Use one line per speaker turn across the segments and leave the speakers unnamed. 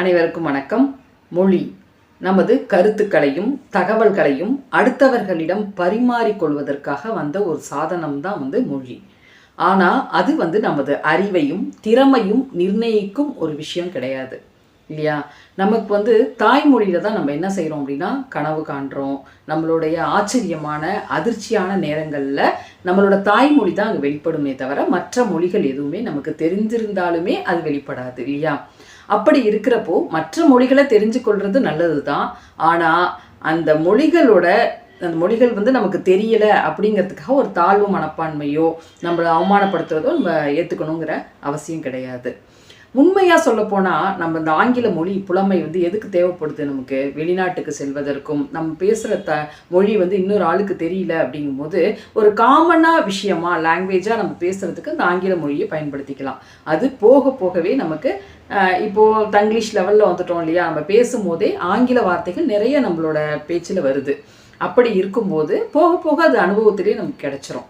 அனைவருக்கும் வணக்கம். மொழி நமது கருத்துக்களையும் தகவல்களையும் அடுத்தவர்களிடம் பரிமாறிக்கொள்வதற்காக வந்த ஒரு சாதனம் தான் மொழி. ஆனால் அது நமது அறிவையும் திறமையும் நிர்ணயிக்கும் ஒரு விஷயம் கிடையாது இல்லையா? நமக்கு தாய்மொழியில் தான் நம்ம என்ன செய்கிறோம் அப்படின்னா கனவு காண்றோம். நம்மளுடைய ஆச்சரியமான அதிர்ச்சியான நேரங்களில் நம்மளோட தாய்மொழி தான் அங்கே வெளிப்படுமே தவிர மற்ற மொழிகள் எதுவுமே நமக்கு தெரிஞ்சிருந்தாலுமே அது வெளிப்படாது இல்லையா? அப்படி இருக்கிறப்போ மற்ற மொழிகளை தெரிஞ்சு கொள்வது நல்லது தான். ஆனால் அந்த மொழிகள் நமக்கு தெரியலை அப்படிங்கிறதுக்காக ஒரு தாழ்வு மனப்பான்மையோ நம்மளை அவமானப்படுத்துறதோ நம்ம ஏற்றுக்கணுங்கிற அவசியம் கிடையாது. உண்மையாக சொல்லப்போனால் நம்ம இந்த ஆங்கில மொழி புலமை எதுக்கு தேவைப்படுது? நமக்கு வெளிநாட்டுக்கு செல்வதற்கும் நம்ம பேசுகிற மொழி இன்னொரு ஆளுக்கு தெரியல அப்படிங்கும்போது ஒரு காமனாக விஷயமா லாங்குவேஜாக நம்ம பேசுகிறதுக்கு இந்த ஆங்கில மொழியை பயன்படுத்திக்கலாம். அது போக போகவே நமக்கு இப்போது தங்கிலீஷ் லெவலில் வந்துட்டோம் இல்லையா? நம்ம பேசும்போதே ஆங்கில வார்த்தைகள் நிறைய நம்மளோட பேச்சில் வருது. அப்படி இருக்கும்போது போக போக அது அனுபவத்திலே நமக்கு கிடைச்சிரும்.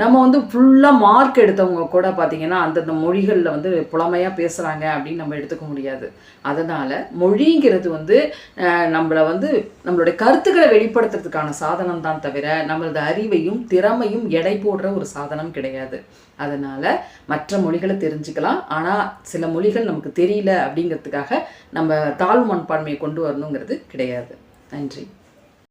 நம்ம ஃபுல்லாக மார்க் எடுத்தவங்க கூட பார்த்திங்கன்னா அந்தந்த மொழிகளில் புலமையாக பேசுகிறாங்க அப்படின்னு நம்ம எடுத்துக்க முடியாது. அதனால் மொழிங்கிறது நம்மளை நம்மளுடைய கருத்துக்களை வெளிப்படுத்துறதுக்கான சாதனம் தான் தவிர நம்மளது அறிவையும் திறமையும் எடை போடுற ஒரு சாதனம் கிடையாது. அதனால் மற்ற மொழிகளை தெரிஞ்சுக்கலாம். ஆனால் சில மொழிகள் நமக்கு தெரியல அப்படிங்கிறதுக்காக நம்ம தாழ்வு மனப்பான்மையை கொண்டு வரணுங்கிறது கிடையாது. நன்றி.